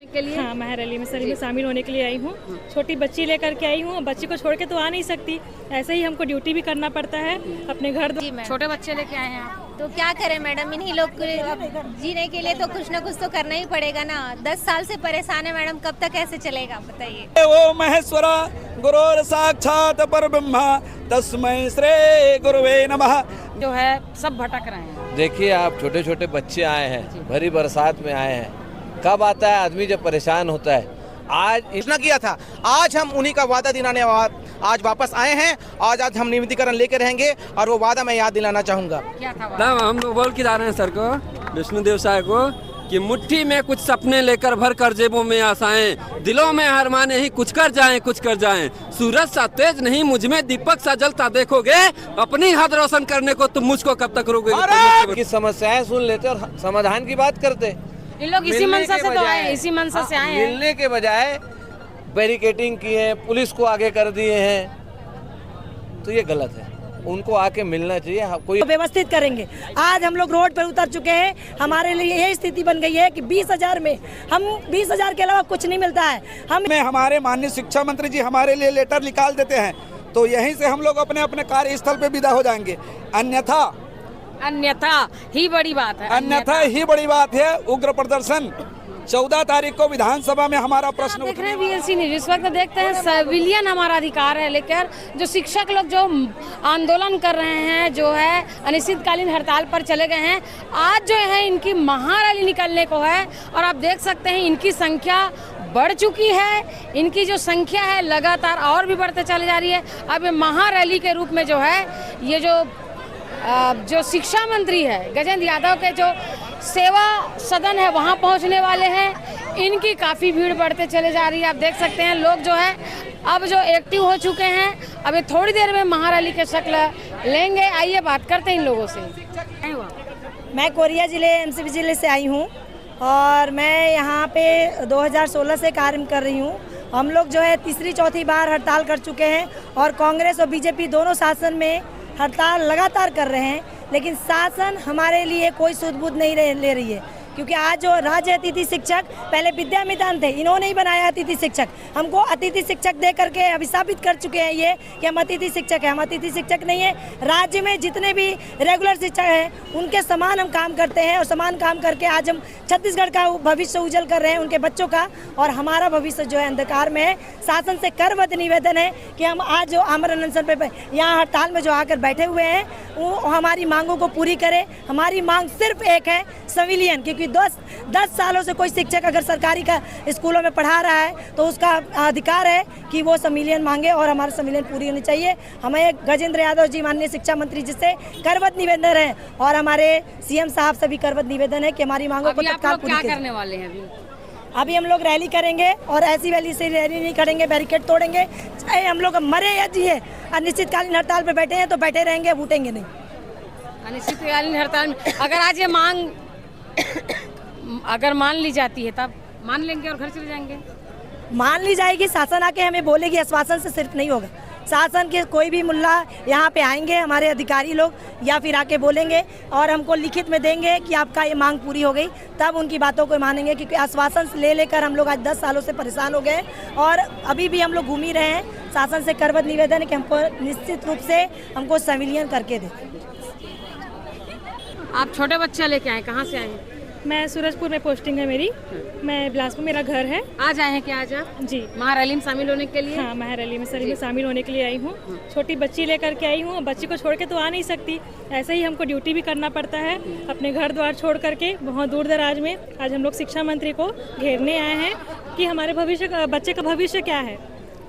के लिए? हाँ, मैं रैली में में शामिल होने के लिए आई हूँ। छोटी बच्ची लेकर के आई हूँ, बच्ची को छोड़ के तो आ नहीं सकती, ऐसे ही हमको ड्यूटी भी करना पड़ता है अपने घर। छोटे बच्चे लेके आए हैं आप, तो क्या करें मैडम, इन्हीं लोग को जीने के लिए तो कुछ ना कुछ तो करना ही पड़ेगा ना। 10 साल से परेशान है मैडम, कब तक ऐसे चलेगा बताइए। ओ महेश्वरा गुरुर साक्षात परब्रह्म तस्मै श्री गुरुवे नमः। जो है सब भटक रहे हैं। देखिए, आप छोटे छोटे बच्चे आए हैं, भरी बरसात में आए हैं। कब आता है आदमी जब परेशान होता है। आज इतना किया था, आज हम उन्हीं का वादा दिलाने आज वापस आए हैं। आज हम नियमितीकरण लेके रहेंगे और वो वादा मैं याद दिलाना चाहूँगा। क्या था वादा? हम लोग बोल के जा रहे हैं सर को, विष्णुदेव साहब को, कि मुट्ठी में कुछ सपने लेकर भर कर जेबों में आशाएं, दिलों में हर माने ही कुछ कर जाएं। सूरज सा तेज नहीं मुझ में दीपक सा जलता देखोगे, अपनी हद रोशन करने को तुम मुझको कब तक रोकोगे। की समस्याएं सुन लेते और समाधान की बात करते। इन लोग इसी मनसा से तो आए, इसी मनसा से आए हैं। मिलने के बजाय बैरिकेटिंग की है, पुलिस को आगे कर दिए हैं, तो ये गलत है। उनको आके मिलना चाहिए। कोई व्यवस्थित करेंगे। आज हम लोग रोड पर उतर चुके हैं, हमारे लिए यही स्थिति बन गई है कि 20,000 में हम 20,000 के अलावा कुछ नहीं मिलता है। हमारे माननीय शिक्षा मंत्री जी हमारे लिए लेटर निकाल देते हैं तो यहीं से हम लोग अपने अपने कार्यस्थल पे विदा हो जाएंगे। अन्यथा ही बड़ी बात है। अन्यथा ही बड़ी बात है। उग्र प्रदर्शन 14 तारीख को विधानसभा में हमारा प्रश्न देख रहे हैं VLC न्यूज़। इस वक्त देखते हैं सिविलियन हमारा अधिकार है लेकर जो शिक्षक लोग जो आंदोलन कर रहे हैं, जो है अनिश्चितकालीन हड़ताल पर चले गए हैं, आज जो है इनकी महारैली निकलने को है और आप देख सकते हैं इनकी संख्या बढ़ चुकी है। इनकी जो संख्या है लगातार और भी बढ़ते चली जा रही है। अब ये महारैली के रूप में जो है ये जो शिक्षा मंत्री है गजेंद्र यादव के जो सेवा सदन है वहां पहुंचने वाले हैं। इनकी काफ़ी भीड़ बढ़ते चले जा रही है। आप देख सकते हैं लोग जो है अब जो एक्टिव हो चुके हैं। अब ये थोड़ी देर में महारैली के शक्ल लेंगे। आइए बात करते हैं इन लोगों से। मैं कोरिया जिले MCB जिले से आई हूँ और मैं यहाँ पे 2016 से कार्य कर रही हूँ। हम लोग जो है तीसरी चौथी बार हड़ताल कर चुके हैं और कांग्रेस और बीजेपी दोनों शासन में हड़ताल लगातार कर रहे हैं, लेकिन शासन हमारे लिए कोई सुध-बुध नहीं ले रही है। क्योंकि आज जो राज्य अतिथि शिक्षक पहले विद्यामितान थे, इन्होंने ही बनाया अतिथि शिक्षक। हमको अतिथि शिक्षक दे करके अभिशापित कर चुके हैं ये कि हम अतिथि शिक्षक हैं। हम अतिथि शिक्षक नहीं है। राज्य में जितने भी रेगुलर शिक्षक हैं उनके समान हम काम करते हैं और समान काम करके आज हम छत्तीसगढ़ का भविष्य उज्जवल कर रहे हैं, उनके बच्चों का। और हमारा भविष्य जो है अंधकार में है। शासन से करबद्ध निवेदन है कि हम आज जो आमरण अनशन पे यहाँ हड़ताल में जो आकर बैठे हुए हैं वो हमारी मांगों को पूरी करें। हमारी मांग सिर्फ एक है, सिविलियन। क्योंकि 10 सालों से कोई शिक्षक अगर सरकारी का स्कूलों में पढ़ा रहा है तो उसका अधिकार है कि वो संविलियन मांगे और हमारा संविलियन पूरी होनी चाहिए। हमें गजेंद्र यादव जी माननीय शिक्षा मंत्री जी से करबद्ध निवेदन है और हमारे CM साहब से भी करबद्ध निवेदन है कि हमारी मांगों को तत्काल पूरी करें। क्या करने वाले हैं अभी हम लोग रैली करेंगे और ऐसी वैली से रैली नहीं करेंगे, बैरिकेड तोड़ेंगे। चाहे हम लोग मरे या जिए, अनिश्चितकालीन हड़ताल पर बैठे हैं तो बैठे रहेंगे, उठेंगे नहीं। अनिश्चितकालीन हड़ताल में अगर आज ये मांग अगर मान ली जाती है तब मान लेंगे और घर चले जाएंगे। मान ली जाएगी, शासन आके हमें बोलेगी, आश्वासन से सिर्फ नहीं होगा। शासन के कोई भी मुल्ला यहाँ पे आएंगे, हमारे अधिकारी लोग, या फिर आके बोलेंगे और हमको लिखित में देंगे कि आपका ये मांग पूरी हो गई, तब उनकी बातों को मानेंगे। क्योंकि आश्वासन ले लेकर हम लोग आज 10 सालों से परेशान हो गए और अभी भी हम लोग घूम ही रहे हैं। शासन से करबद्ध निवेदन है कि हमको निश्चित रूप से हमको संविलियन करके दें। आप छोटे बच्चे लेके आए, कहाँ से आए हैं? मैं सूरजपुर में पोस्टिंग है मेरी। मैं बिलासपुर मेरा घर है। आज आए हैं क्या आज आप? जी। महारैली में शामिल होने के लिए? हाँ, महारैली में शामिल होने के लिए आई हूँ। छोटी बच्ची लेकर के आई हूँ, बच्ची को छोड़ के तो आ नहीं सकती, ऐसे ही हमको ड्यूटी भी करना पड़ता है अपने घर द्वार छोड़ करके बहुत दूर दराज में। आज हम लोग शिक्षा मंत्री को घेरने आए हैं कि हमारे बच्चे का भविष्य क्या है।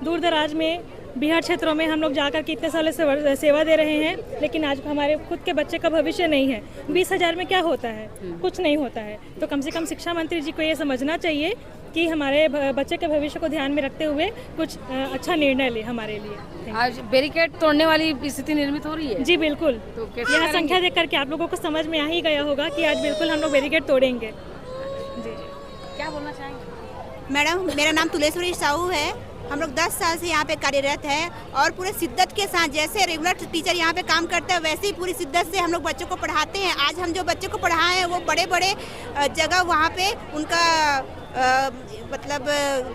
दूर दराज में बिहार क्षेत्रों में हम लोग जाकर के इतने सालों से सेवा दे रहे हैं, लेकिन आज हमारे खुद के बच्चे का भविष्य नहीं है। 20,000 में क्या होता है? कुछ नहीं होता है। तो कम से कम शिक्षा मंत्री जी को ये समझना चाहिए कि हमारे बच्चे के भविष्य को ध्यान में रखते हुए कुछ अच्छा निर्णय ले हमारे लिए। आज बैरिकेड तोड़ने वाली स्थिति निर्मित हो रही है? जी बिल्कुल। तो यहाँ संख्या देख करके आप लोगों को समझ में आ ही गया होगा कि आज बिल्कुल हम लोग बैरिकेड तोड़ेंगे। जी, क्या बोलना चाहेंगे? मैडम, मेरा नाम तुलेश्वरी साहू है। हम लोग 10 साल से यहाँ पे कार्यरत हैं और पूरे शिद्दत के साथ, जैसे रेगुलर टीचर यहाँ पे काम करते हैं वैसे ही पूरी शिद्दत से हम लोग बच्चों को पढ़ाते हैं। आज हम जो बच्चों को पढ़ाए हैं वो बड़े बड़े जगह वहाँ पे उनका मतलब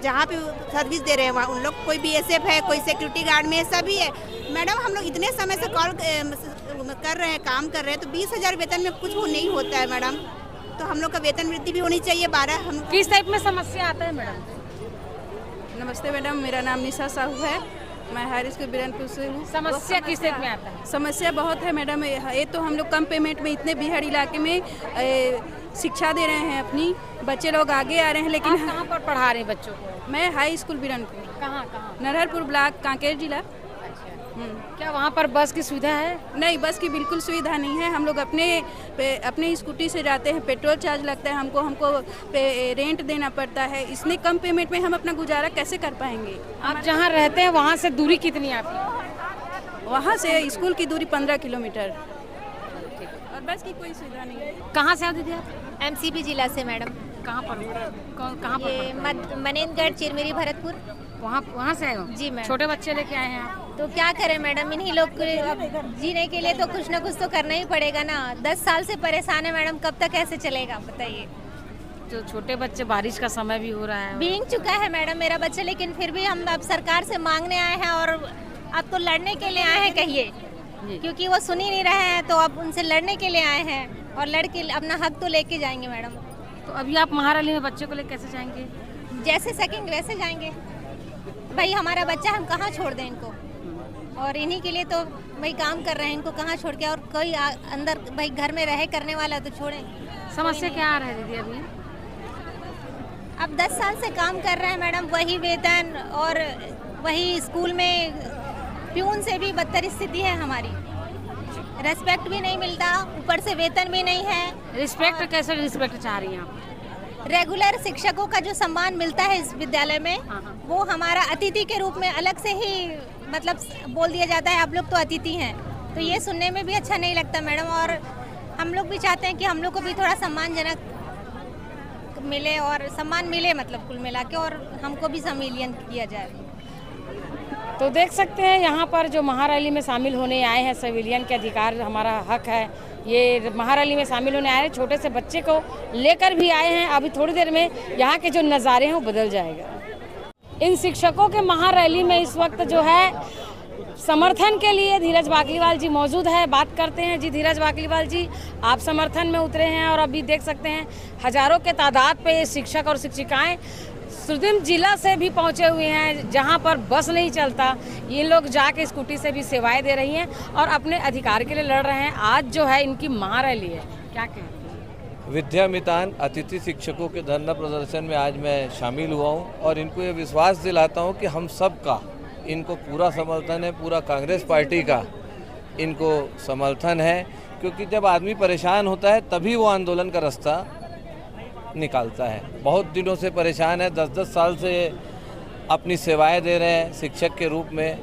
जहाँ पे सर्विस दे रहे हैं वहाँ उन लोग कोई BSF है, कोई सिक्योरिटी गार्ड में, सभी है। मैडम हम लोग इतने समय से कॉल कर रहे हैं, काम कर रहे हैं, तो 20,000 वेतन में कुछ वो नहीं होता है मैडम। तो हम लोग का वेतन वृद्धि भी होनी चाहिए 12। हम किस टाइप में समस्या आता है मैडम? नमस्ते मैडम, मेरा नाम निशा साहू है, मैं हाई स्कूल बिरनपुर से हूँ। समस्या किस टाइप में आता है? समस्या बहुत है मैडम। ये तो हम लोग कम पेमेंट में इतने बिहार इलाके में शिक्षा दे रहे हैं, अपनी बच्चे लोग आगे आ रहे हैं, लेकिन आप कहाँ पर पढ़ा रहे हैं बच्चों को? मैं हाई स्कूल बिरनपुर। कहाँ? नरहरपुर ब्लॉक, कांकेर जिला। क्या वहाँ पर बस की सुविधा है? नहीं, बस की बिल्कुल सुविधा नहीं है। हम लोग अपने स्कूटी से जाते हैं, पेट्रोल चार्ज लगता है, हमको रेंट देना पड़ता है। इसने कम पेमेंट में हम अपना गुजारा कैसे कर पाएंगे? आप जहाँ रहते हैं वहाँ से दूरी कितनी है आपकी? वहाँ से स्कूल की दूरी 15 किलोमीटर, और बस की कोई सुविधा नहीं है। कहाँ से आते थे आप? MCP जिला से मैडम। कहाँ पर? ये मनेंद्रगढ़, चिरमिरी, भरतपुर। वहाँ से आए हो? जी मैम। छोटे बच्चे लेके आए हैं आप? तो क्या करें मैडम, इन्हीं लोग को जीने के लिए तो कुछ ना कुछ तो करना ही पड़ेगा ना। 10 साल से परेशान है मैडम, कब तक ऐसे चलेगा बताइए। जो छोटे बच्चे, बारिश का समय भी हो रहा है, भीग चुका है मैडम मेरा बच्चा, लेकिन फिर भी हम अब सरकार से मांगने आए हैं, और अब तो लड़ने के लिए आए हैं कहिए, क्योंकि वो सुन ही नहीं रहे हैं, तो अब उनसे लड़ने के लिए आए हैं, और लड़के अपना हक तो लेके जाएंगे मैडम। तो अभी आप महारैली में बच्चे को लेकर कैसे जाएंगे? जैसे सकेंगे वैसे जाएंगे भाई, हमारा बच्चा हम कहाँ छोड़ दें इनको, और इन्हीं के लिए तो भाई काम कर रहे हैं, इनको कहाँ छोड़ के, और कोई अंदर भाई घर में रहे करने वाला तो छोड़ें। समस्या क्या आ रहा है दीदी अभी? अब 10 साल से काम कर रहे हैं मैडम, वही वेतन, और वही स्कूल में प्यून से भी बदतर स्थिति है हमारी। रेस्पेक्ट भी नहीं मिलता, ऊपर से वेतन भी नहीं है। रिस्पेक्ट कैसे रिस्पेक्ट चाह रही हैं आप? रेगुलर शिक्षकों का जो सम्मान मिलता है इस विद्यालय में, वो हमारा अतिथि के रूप में अलग से ही मतलब बोल दिया जाता है, आप लोग तो अतिथि हैं। तो ये सुनने में भी अच्छा नहीं लगता मैडम, और हम लोग भी चाहते हैं कि हम लोग को भी थोड़ा सम्मानजनक मिले, और सम्मान मिले मतलब कुल मिला के, और हमको भी संविलियन किया जाए। तो देख सकते हैं यहाँ पर जो महारैली में शामिल होने आए हैं, सिविलियन के अधिकार हमारा हक है, ये महारैली में शामिल होने आए हैं, छोटे से बच्चे को लेकर भी आए हैं। अभी थोड़ी देर में यहाँ के जो नज़ारे हैं वो बदल जाएगा। इन शिक्षकों के महारैली में इस वक्त जो है समर्थन के लिए धीरज बाकलीवाल जी मौजूद है। बात करते हैं जी। धीरज बाकलीवाल जी, आप समर्थन में उतरे हैं, और अभी देख सकते हैं हजारों के तादाद पे शिक्षक और शिक्षिकाएं सुरदिम जिला से भी पहुंचे हुए हैं, जहां पर बस नहीं चलता, ये लोग जाके स्कूटी से भी सेवाएं दे रही हैं और अपने अधिकार के लिए लड़ रहे हैं। आज जो है इनकी महारैली है, क्या कहें? विद्यामितान अतिथि शिक्षकों के धरना प्रदर्शन में आज मैं शामिल हुआ हूं, और इनको ये विश्वास दिलाता हूं कि हम सब का इनको पूरा समर्थन है, पूरा कांग्रेस पार्टी का इनको समर्थन है, क्योंकि जब आदमी परेशान होता है तभी वो आंदोलन का रास्ता निकालता है। बहुत दिनों से परेशान है, 10-10 साल से अपनी सेवाएं दे रहे हैं शिक्षक के रूप में।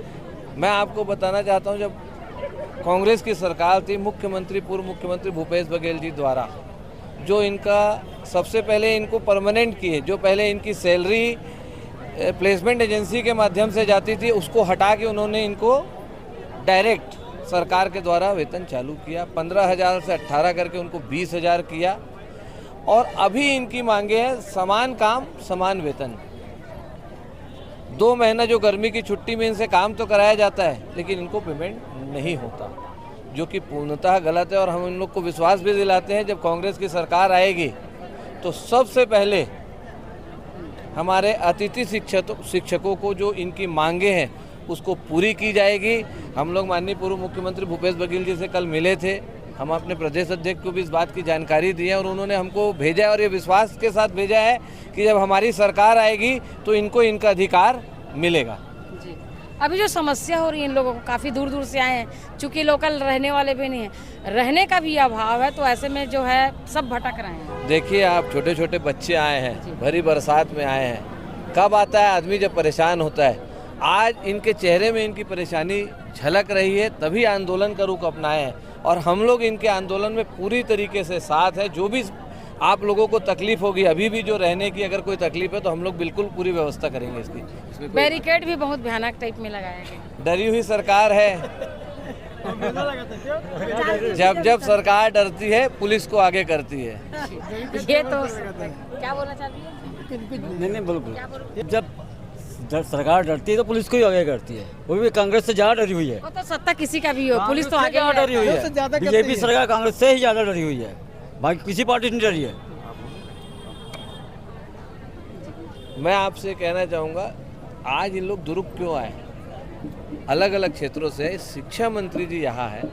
मैं आपको बताना चाहता हूं, जब कांग्रेस की सरकार थी, पूर्व मुख्यमंत्री भूपेश बघेल जी द्वारा जो इनका सबसे पहले इनको परमानेंट किए, जो पहले इनकी सैलरी प्लेसमेंट एजेंसी के माध्यम से जाती थी, उसको हटा के उन्होंने इनको डायरेक्ट सरकार के द्वारा वेतन चालू किया। 15,000 से 18 करके उनको 20,000 किया, और अभी इनकी मांगे हैं समान काम समान वेतन। 2 महीना जो गर्मी की छुट्टी में इनसे काम तो कराया जाता है, लेकिन इनको पेमेंट नहीं होता, जो कि पूर्णतः गलत है। और हम इन लोग को विश्वास भी दिलाते हैं, जब कांग्रेस की सरकार आएगी तो सबसे पहले हमारे अतिथि शिक्षकों को जो इनकी मांगे हैं उसको पूरी की जाएगी। हम लोग माननीय पूर्व मुख्यमंत्री भूपेश बघेल जी से कल मिले थे, हम अपने प्रदेश अध्यक्ष को भी इस बात की जानकारी दी है, और उन्होंने हमको भेजा है, और ये विश्वास के साथ भेजा है कि जब हमारी सरकार आएगी तो इनको इनका अधिकार मिलेगा। जी, अभी जो समस्या हो रही है, इन लोगों को काफ़ी दूर दूर से आए हैं, चूँकि लोकल रहने वाले भी नहीं हैं, रहने का भी अभाव है, तो ऐसे में जो है सब भटक रहे हैं। देखिए, आप छोटे छोटे बच्चे आए हैं, भरी बरसात में आए हैं। कब आता है आदमी जब परेशान होता है। आज इनके चेहरे में इनकी परेशानी झलक रही है, तभी आंदोलन का रुख अपनाए हैं, और हम लोग इनके आंदोलन में पूरी तरीके से साथ है। जो भी आप लोगों को तकलीफ होगी, अभी भी जो रहने की अगर कोई तकलीफ है, तो हम लोग बिल्कुल पूरी व्यवस्था करेंगे इसकी। बैरिकेड भी बहुत भयानक टाइप में लगाया गया। डरी हुई सरकार है, जब जब सरकार डरती है पुलिस को आगे करती है। ये तो क्या बोलना चाहती है? नहीं बिल्कुल। जब सरकार डरती है तो पुलिस को ही आगे करती है, वो भी कांग्रेस से ज्यादा डरी हुई है। वो तो सत्ता किसी का भी हो, पुलिस तो आगे डरी हुई है। बीजेपी सरकार कांग्रेस से ही ज्यादा डरी हुई है, बाकी किसी पार्टी से नहीं डरी है। मैं आपसे कहना चाहूँगा, आज इन लोग दुरुप क्यों आए? अलग अलग क्षेत्रों से शिक्षा मंत्री जी यहाँ है,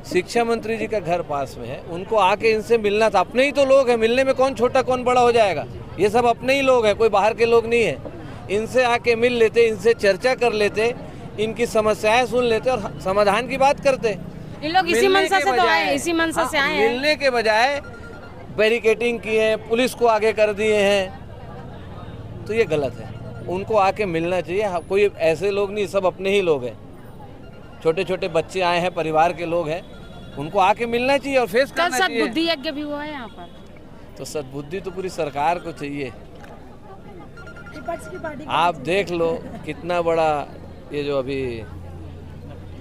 शिक्षा मंत्री जी का घर पास में है, उनको आके इनसे मिलना था। अपने ही तो लोग हैं, मिलने में कौन छोटा कौन बड़ा हो जाएगा? ये सब अपने ही लोग हैं, कोई बाहर के लोग नहीं है। इनसे आके मिल लेते, इनसे चर्चा कर लेते, इनकी समस्याएं सुन लेते और समाधान की बात करते। इन लोग इसी मनसा से तो आए, इसी मनसा से आए हैं। मिलने के बजाय बैरिकेटिंग की है, पुलिस को आगे कर दिए हैं, तो ये गलत है। उनको आके मिलना चाहिए। कोई ऐसे लोग नहीं, सब अपने ही लोग हैं। छोटे छोटे बच्चे आए हैं, परिवार के लोग हैं, उनको आके मिलना चाहिए और फेस करना चाहिए। कल सद्बुद्धि यज्ञ भी हुआ है यहाँ पर, तो सद्बुद्धि तो पूरी सरकार को चाहिए। आप देख लो कितना बड़ा ये जो अभी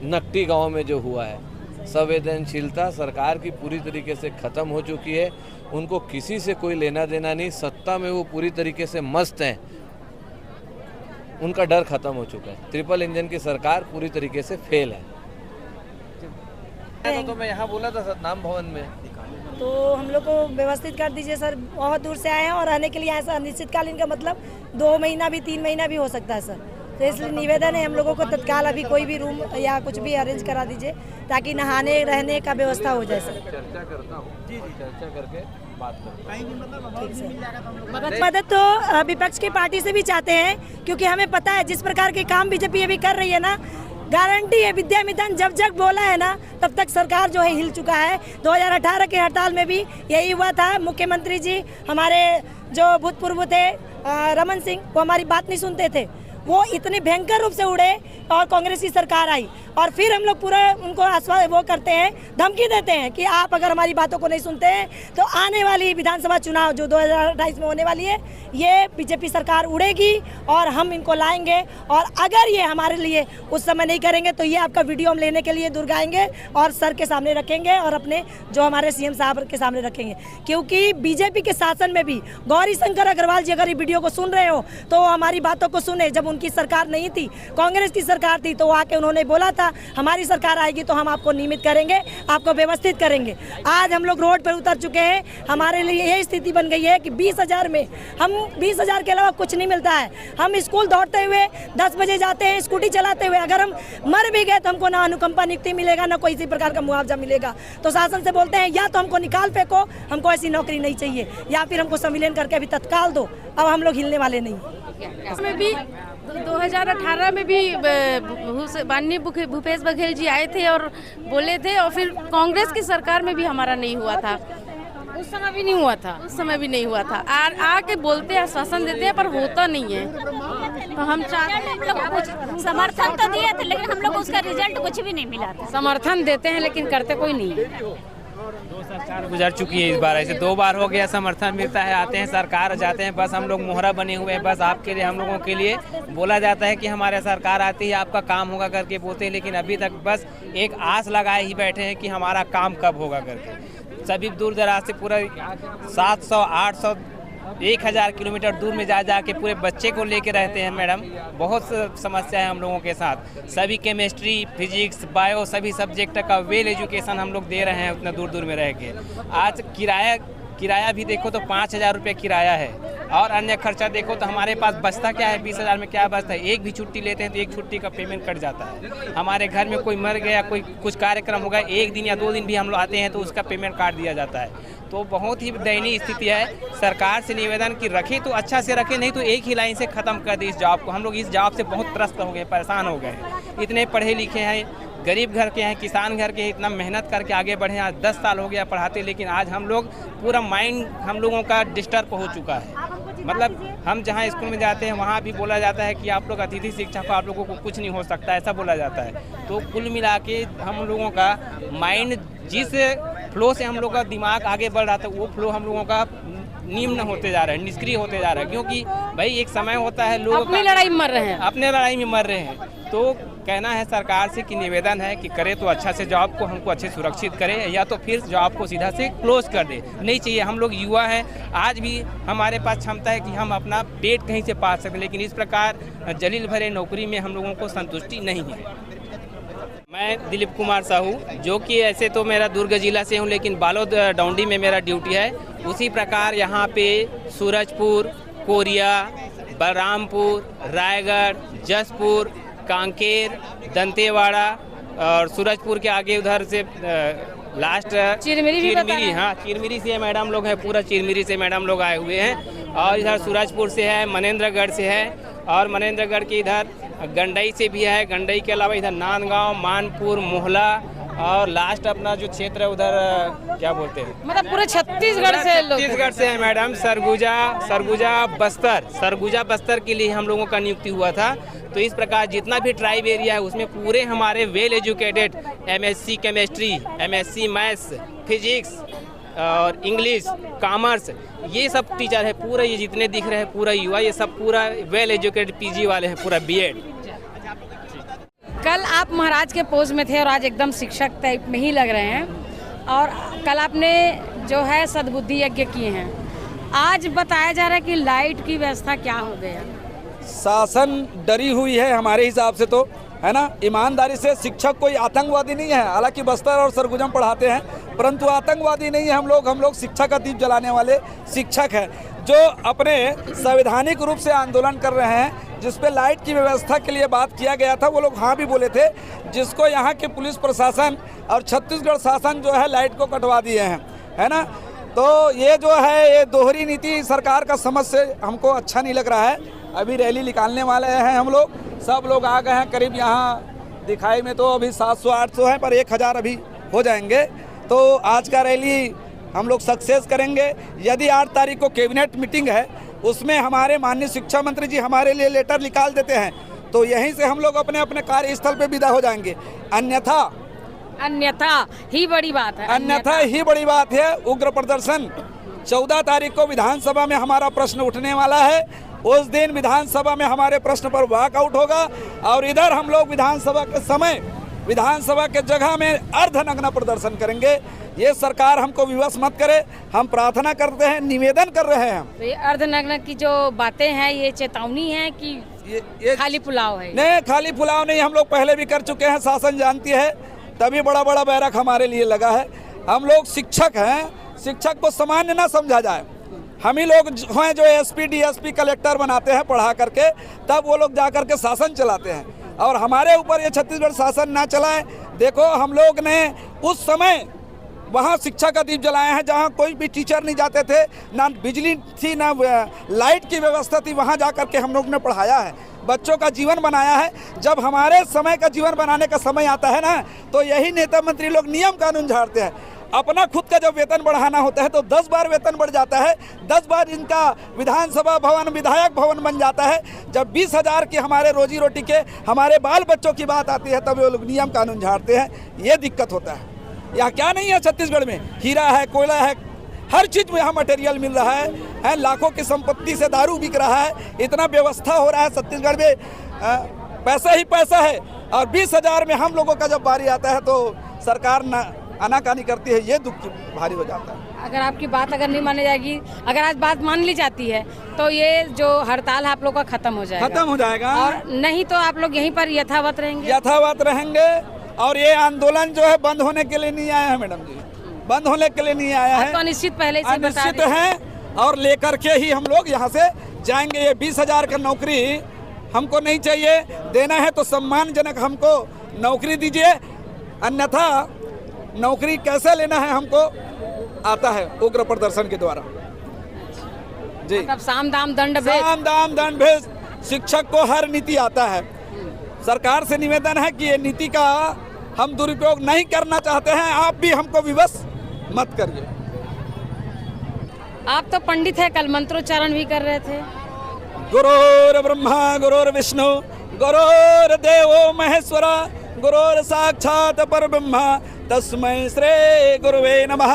नकटी गांव में जो हुआ है, संवेदनशीलता सरकार की पूरी तरीके से ख़त्म हो चुकी है। उनको किसी से कोई लेना देना नहीं, सत्ता में वो पूरी तरीके से मस्त हैं, उनका डर खत्म हो चुका है। ट्रिपल इंजन की सरकार पूरी तरीके से फेल है। तो मैं यहाँ बोला था सतनाम भवन में, तो हम लोग को व्यवस्थित कर दीजिए सर। बहुत दूर से आए हैं और आने के लिए ऐसा अनिश्चितकालीन का मतलब 2 महीना भी 3 महीना भी हो सकता है सर। तो इसलिए निवेदन है हम लोगों को तत्काल अभी कोई भी रूम या कुछ भी अरेंज करा दीजिए ताकि नहाने रहने का व्यवस्था हो जाए सर। चर्चा करता हूँ, चर्चा करके बात करते हैं। मदद तो विपक्ष की पार्टी से भी चाहते हैं, क्योंकि हमें पता है जिस प्रकार के काम बीजेपी अभी कर रही है ना, गारंटी है विद्यामितान जब जब बोला है ना तब तक सरकार जो है हिल चुका है। 2018 के हड़ताल में भी यही हुआ था। मुख्यमंत्री जी हमारे जो भूतपूर्व थे रमन सिंह, वो हमारी बात नहीं सुनते थे, वो इतने भयंकर रूप से उड़े और कांग्रेस की सरकार आई और फिर हम लोग पूरा उनको वो करते हैं, धमकी देते हैं कि आप अगर हमारी बातों को नहीं सुनते हैं तो आने वाली विधानसभा चुनाव जो 2028 में होने वाली है, ये बीजेपी सरकार उड़ेगी और हम इनको लाएंगे। और अगर ये हमारे लिए उस समय नहीं करेंगे तो ये आपका वीडियो हम लेने के लिए दुर्गाएंगे और सर के सामने रखेंगे और अपने जो हमारे सीएम साहब के सामने रखेंगे। क्योंकि बीजेपी के शासन में भी गौरी शंकर अग्रवाल जी अगर ये वीडियो को सुन रहे हो तो हमारी बातों को सुने। जब उनकी सरकार नहीं थी, कांग्रेस की सरकार थी, तो आके उन्होंने बोला था हमारी सरकार आएगी तो हम आपको नियमित करेंगे, आपको व्यवस्थित करेंगे। आज हम लोग रोड पर उतर चुके हैं। हमारे लिए यही स्थिति बन गई है कि 20,000 में हम 20,000 के अलावा कुछ नहीं मिलता है। हम स्कूल दौड़ते हुए 10 बजे जाते हैं, स्कूटी चलाते हुए अगर हम मर भी गए तो हमको ना अनुकंपा नियुक्ति मिलेगा, ना कोई इसी प्रकार का मुआवजा मिलेगा। तो शासन से बोलते हैं या तो हमको निकाल फेंको, हमको ऐसी नौकरी नहीं चाहिए, या फिर हमको संविलियन करके अभी तत्काल दो। अब हम लोग हिलने वाले नहीं। इसमें भी 2018 में भी माननीय भूपेश बघेल जी आए थे और बोले थे, और फिर कांग्रेस की सरकार में भी हमारा नहीं हुआ था, उस समय भी नहीं हुआ था, उस समय भी नहीं हुआ था। आके बोलते हैं, आश्वासन देते हैं, पर होता नहीं है। तो हम चाहते हैं, हम लोग कुछ समर्थन तो दिए थे लेकिन हम लोग उसका रिजल्ट कुछ भी नहीं मिला था। समर्थन देते हैं लेकिन करते कोई नहीं है। 2 सरकार गुजर चुकी है, इस बार ऐसे 2 बार हो गया। समर्थन मिलता है, आते हैं सरकार जाते हैं, बस हम लोग मोहरा बने हुए हैं। बस आपके लिए, हम लोगों के लिए बोला जाता है कि हमारे सरकार आती है, आपका काम होगा करके बोलते हैं, लेकिन अभी तक बस एक आस लगाए ही बैठे हैं कि हमारा काम कब होगा करके। सभी दूर दराज से पूरा 700, 800, 1000 किलोमीटर दूर में जा के पूरे बच्चे को लेके रहते हैं मैडम। बहुत समस्या है हम लोगों के साथ। सभी केमिस्ट्री, फिजिक्स, बायो सभी सब्जेक्ट का वेल एजुकेशन हम लोग दे रहे हैं उतना दूर दूर में रह के। आज किराया भी देखो तो 5,000 रुपये किराया है, और अन्य खर्चा देखो तो हमारे पास बचता क्या है? 20,000 में क्या बचता है? एक भी छुट्टी लेते हैं तो एक छुट्टी का पेमेंट कट जाता है। हमारे घर में कोई मर गया, कोई कुछ कार्यक्रम होगा, 1 दिन या 2 दिन भी हम लोग आते हैं तो उसका पेमेंट काट दिया जाता है। तो बहुत ही दयनीय स्थिति है। सरकार से निवेदन की रखे तो अच्छा से रखे, नहीं तो एक ही लाइन से ख़त्म कर दे इस जॉब को। हम लोग इस जॉब से बहुत त्रस्त हो गए, परेशान हो गए। इतने पढ़े लिखे हैं, गरीब घर के हैं, किसान घर के हैं, इतना मेहनत करके आगे बढ़े। आज 10 साल हो गया पढ़ाते, लेकिन आज हम लोग पूरा माइंड हम लोगों का डिस्टर्ब हो चुका है। मतलब हम जहाँ स्कूल में जाते हैं वहाँ भी बोला जाता है कि आप लोग अतिथि शिक्षक हो, आप लोगों को कुछ नहीं हो सकता, ऐसा बोला जाता है। तो कुल मिला के हम लोगों का माइंड जिस फ्लो से हम लोग का दिमाग आगे बढ़ रहा था, वो फ्लो हम लोगों का निम्न होते जा रहा है, निष्क्रिय होते जा रहा है। क्योंकि भाई एक समय होता है, लोग अपनी लड़ाई में मर रहे हैं, अपने लड़ाई में मर रहे हैं। तो कहना है सरकार से कि निवेदन है कि करे तो अच्छा से जॉब को हमको अच्छे सुरक्षित करे, या तो फिर जॉब को सीधा से क्लोज कर दे। नहीं चाहिए, हम लोग युवा हैं, आज भी हमारे पास क्षमता है कि हम अपना पेट कहीं से पाल सकते, लेकिन इस प्रकार जलील भरे नौकरी में हम लोगों को संतुष्टि नहीं है। मैं दिलीप कुमार साहू, जो कि ऐसे तो मेरा दुर्ग जिला से हूँ, लेकिन बालोद डौंडी में मेरा ड्यूटी है। उसी प्रकार यहाँ पे सूरजपुर, कोरिया, बलरामपुर, रायगढ़, जसपुर, कांकेर, दंतेवाड़ा और सूरजपुर के आगे उधर से लास्ट चिरमिरी, हाँ चिरमिरी से मैडम लोग हैं, पूरा चिरमिरी से मैडम लोग आए हुए हैं। और इधर सूरजपुर से है, मनेंद्रगढ़ से है, और मनेंद्रगढ़ के इधर गंडई से भी है। गंडई के अलावा इधर नांदगांव, मानपुर, मोहला और लास्ट अपना जो क्षेत्र है उधर क्या बोलते हैं, मतलब पूरे छत्तीसगढ़ से लोग, छत्तीसगढ़ से है मैडम। सरगुजा बस्तर के लिए हम लोगों का नियुक्ति हुआ था। तो इस प्रकार जितना भी ट्राइब एरिया है उसमें पूरे हमारे well educated MSc chemistry, MSc maths, physics और इंग्लिश, कॉमर्स, ये सब टीचर है। पूरा ये जितने दिख रहे हैं पूरा युवा, ये सब पूरा वेल एजुकेटेड PG वाले हैं, पूरा B.Ed। कल आप महाराज के पोज में थे और आज एकदम शिक्षक टाइप में ही लग रहे हैं, और कल आपने जो है सद्बुद्धि यज्ञ किए हैं। आज बताया जा रहा है कि लाइट की व्यवस्था क्या हो गया। शासन डरी हुई है हमारे हिसाब से, तो है ना। ईमानदारी से शिक्षक कोई आतंकवादी नहीं है, हालांकि बस्तर और सरगुजा पढ़ाते हैं, परंतु आतंकवादी नहीं है हम लोग। हम लोग शिक्षा का दीप जलाने वाले शिक्षक हैं, जो अपने संवैधानिक रूप से आंदोलन कर रहे हैं। जिस पे लाइट की व्यवस्था के लिए बात किया गया था, वो लोग हाँ भी बोले थे, जिसको यहाँ के पुलिस प्रशासन और छत्तीसगढ़ शासन जो है लाइट को कटवा दिए हैं, है ना। तो ये जो है ये दोहरी नीति सरकार का समझ से हमको अच्छा नहीं लग रहा है। अभी रैली निकालने वाले हैं हम लोग, सब लोग आ गए हैं। करीब यहाँ दिखाई में तो अभी 700-800 है, पर 1000 अभी हो जाएंगे। तो आज का रैली हम लोग सक्सेस करेंगे। यदि 8 तारीख को कैबिनेट मीटिंग है, उसमें हमारे माननीय शिक्षा मंत्री जी हमारे लिए लेटर निकाल देते हैं, तो यहीं से हम लोग अपने अपने कार्यस्थल पे विदा हो जाएंगे। अन्यथा ही बड़ी बात है, अन्यथा ही बड़ी बात है। उग्र प्रदर्शन 14 तारीख को विधानसभा में हमारा प्रश्न उठने वाला है। उस दिन विधानसभा में हमारे प्रश्न पर वॉकआउट होगा, और इधर हम लोग विधानसभा के समय विधानसभा के जगह में अर्धनग्न प्रदर्शन करेंगे। ये सरकार हमको विवश मत करे, हम प्रार्थना करते हैं, निवेदन कर रहे हैं। तो ये अर्धनग्न की जो बातें हैं, ये चेतावनी है कि ये खाली पुलाव है? नहीं, खाली पुलाव नहीं, हम लोग पहले भी कर चुके हैं, शासन जानती है, तभी बड़ा बड़ा बैरक हमारे लिए लगा है। हम लोग शिक्षक हैं, शिक्षक को सामान्य ना समझा जाए। हम ही लोग हैं जो SP, DSP, कलेक्टर बनाते हैं पढ़ा करके, तब वो लोग जा करके शासन चलाते हैं, और हमारे ऊपर ये छत्तीसगढ़ शासन ना चलाए। देखो, हम लोग ने उस समय वहाँ शिक्षा का दीप जलाए हैं, जहाँ कोई भी टीचर नहीं जाते थे, ना बिजली थी, ना लाइट की व्यवस्था थी। वहाँ जा करके हम लोग ने पढ़ाया है, बच्चों का जीवन बनाया है। जब हमारे समय का जीवन बनाने का समय आता है ना, तो यही नेता मंत्री लोग नियम कानून झाड़ते हैं। अपना खुद का जब वेतन बढ़ाना होता है तो 10 बार वेतन बढ़ जाता है, 10 बार इनका विधानसभा भवन, विधायक भवन बन जाता है। जब 20,000 की हमारे रोजी रोटी के, हमारे बाल बच्चों की बात आती है, तब वो लोग नियम कानून झाड़ते हैं। ये दिक्कत होता है। यहाँ क्या नहीं है छत्तीसगढ़ में? हीरा है, कोयला है, हर चीज़ में यहाँ मटेरियल मिल रहा है। लाखों की संपत्ति से दारू बिक रहा है, इतना व्यवस्था हो रहा है छत्तीसगढ़ में, पैसा ही पैसा है। और 20,000 में हम लोगों का जब बारी आता है तो सरकार आनाकानी करती है, ये दुख भारी हो जाता है। अगर आपकी बात अगर नहीं मानी जाएगी, अगर आज बात मान ली जाती है, तो ये जो हड़ताल है आप लोग का खत्म हो जाएगा। खत्म हो जाएगा, और नहीं तो आप लोग यहीं पर यथावत रहेंगे। और ये आंदोलन जो है बंद होने के लिए नहीं आया है मैडम जी, बंद होने के लिए नहीं आया है, तो अनिश्चित पहले से अनिश्चित है, और लेकर के ही हम लोग यहाँ से जाएंगे। ये 20,000 का नौकरी हमको नहीं चाहिए, देना है तो सम्मानजनक हमको नौकरी दीजिए, अन्यथा नौकरी कैसे लेना है हमको आता है उग्र प्रदर्शन के द्वारा जी। मतलब साम दाम दंड भेद शिक्षक को हर नीति आता है। सरकार से निवेदन है कि ये नीति का हम दुरुपयोग नहीं करना चाहते हैं, आप भी हमको विवश मत करिए। आप तो पंडित है, कल मंत्रोच्चारण भी कर रहे थे। गुरुर् ब्रह्मा गुरुर् विष्णु गुरुर् देवो महेश्वरा गुरुर् साक्षात् परब्रह्म तस्मै श्री गुरुवे नमः।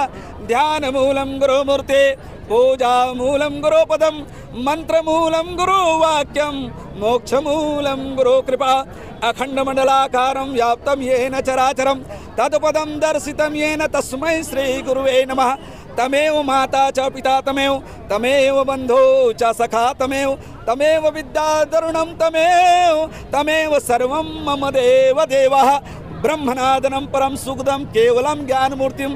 ध्यान मूलम गुरु मूर्ते, पूजा मूलम गुरु पदम, मंत्र मूलम गुरु वाक्यम, मोक्ष मूलम गुरु कृपा। अखंड मंडलाकारं व्याप्तं येन चराचरं, तत्पदं दर्शितं येन तस्मै श्री गुरुवे नमः। तमेव माता च पिता तमेव, तमेव बंधो च सखा तमेव, तमेव विद्याधरुणं तमेव, तमेव सर्वं मम देव देवः। ब्रह्मनादनं परम सुखदं केवलं ज्ञानमूर्तिं,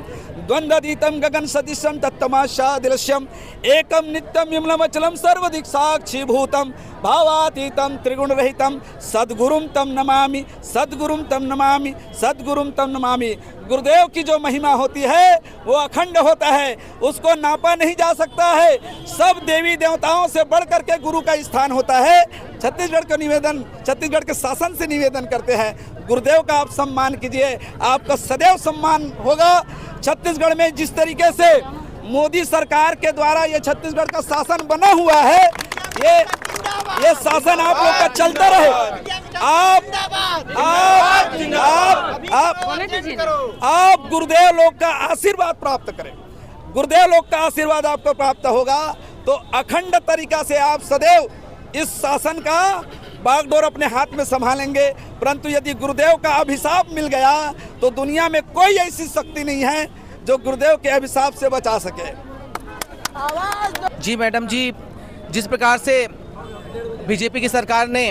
द्वंद्वातीतं गगन सदृशं तत्तमाशादिलक्ष्यम्, एकं नित्यं विमलमचलं सर्वदिक् साक्षीभूतं, भावातीतं त्रिगुणरहितं सद्गुरुं तं नमामि, सद्गुरुं तं नमामि, सद्गुरुं तं नमामि। गुरुदेव की जो महिमा होती है वो अखंड होता है, उसको नापा नहीं जा सकता है। सब देवी देवताओं से बढ़ करके गुरु का स्थान होता है। छत्तीसगढ़ का निवेदन, छत्तीसगढ़ के शासन से निवेदन करते हैं, गुरुदेव का आप सम्मान कीजिए, आपका सदैव सम्मान होगा। छत्तीसगढ़ में जिस तरीके से मोदी सरकार के द्वारा ये छत्तीसगढ़ का शासन बना हुआ है, ये शासन आप लोग का चलता रहे। आप गुरुदेव लोग का आशीर्वाद प्राप्त करें, गुरुदेव लोग का आशीर्वाद आपको प्राप्त होगा तो अखंड तरीका से आप सदैव इस शासन का बागडोर अपने हाथ में संभालेंगे। परंतु यदि गुरुदेव का अभिशाप मिल गया तो दुनिया में कोई ऐसी शक्ति नहीं है जो गुरुदेव के अभिशाप से बचा सके। जी मैडम जी, जिस प्रकार से बीजेपी की सरकार ने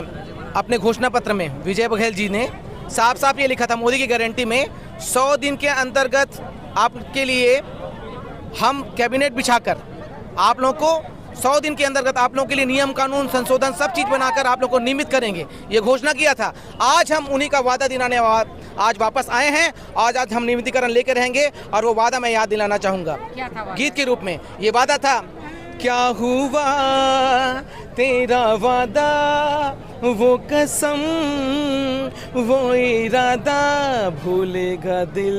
अपने घोषणा पत्र में, विजय बघेल जी ने साफ साफ ये लिखा था मोदी की गारंटी में 100 दिन के अंतर्गत आपके लिए हम कैबिनेट बिछाकर आप लोगों को 100 दिन के अंतर्गत आप लोगों के लिए नियम कानून संशोधन सब चीज़ बनाकर आप लोगों को नियमित करेंगे, ये घोषणा किया था। आज हम उन्हीं का वादा दिलाने आज वापस आए हैं। आज हम नियमितीकरण लेकर रहेंगे और वो वादा मैं याद दिलाना चाहूँगा गीत के रूप में। ये वादा था, क्या हुआ तेरा वादा, वो कसम वो इरादा, भूलेगा दिल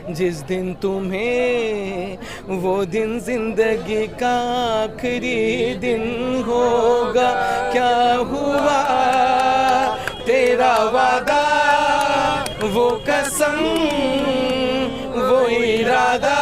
जिस दिन तुम्हें, वो दिन जिंदगी का आखिरी दिन होगा। क्या हुआ तेरा वादा, वो कसम वो इरादा,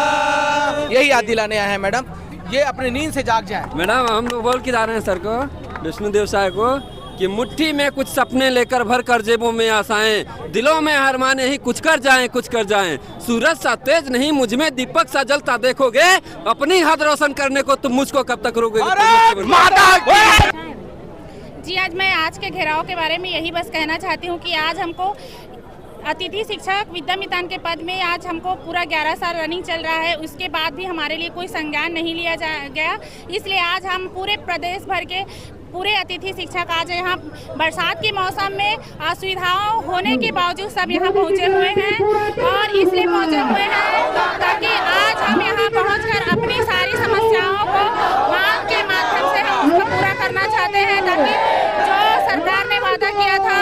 यही याद दिलाने आए हैं मैडम, ये अपने नींद से जाग जाए। मैडम हम लोग बोल के जा रहे हैं सर को, विष्णुदेव साहब को, कि मुट्ठी में कुछ सपने लेकर भर कर जेबों में आशाएं, दिलों में हर माने ही कुछ कर जाएं कुछ कर जाएं। सूरज सा तेज नहीं मुझ में दीपक सा जलता देखोगे, अपनी हद रोशन करने को तुम मुझको कब तक रोकोगे। जी आज मैं आज के घेराव के बारे में यही बस कहना चाहती हूँ कि आज हमको अतिथि शिक्षक विद्यामितान के पद में आज हमको पूरा 11 साल रनिंग चल रहा है, उसके बाद भी हमारे लिए कोई संज्ञान नहीं लिया गया। इसलिए आज हम पूरे प्रदेश भर के पूरे अतिथि शिक्षक आज यहाँ बरसात के मौसम में असुविधाओं होने के बावजूद सब यहाँ पहुँचे हुए हैं, और इसलिए पहुँचे हुए हैं ताकि आज हम यहाँ पहुँचकर अपनी सारी समस्याओं को मांग के माध्यम से हम उसको पूरा करना चाहते हैं, ताकि जो सरकार ने वादा किया था,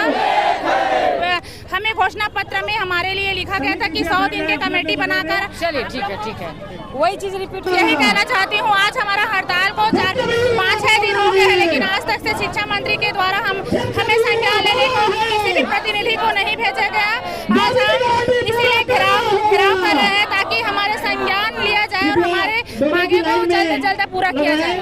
हमें घोषणा पत्र में हमारे लिए लिखा गया था कि 100 दिन की कमेटी बनाकर, चलिए ठीक है वही चीज रिपीट यही कहना चाहती हूँ। आज हमारा हड़ताल को 5-6 दिन हो गए हैं, लेकिन आज तक से शिक्षा मंत्री के द्वारा हमें संज्ञान लेने को किसी भी प्रतिनिधि को नहीं भेजा गया। आज हम इसीलिए घेराव कर रहे हैं ताकि हमारे संज्ञान लिया जाए और हमारे मांगे को जल्द से जल्द पूरा किया जाए।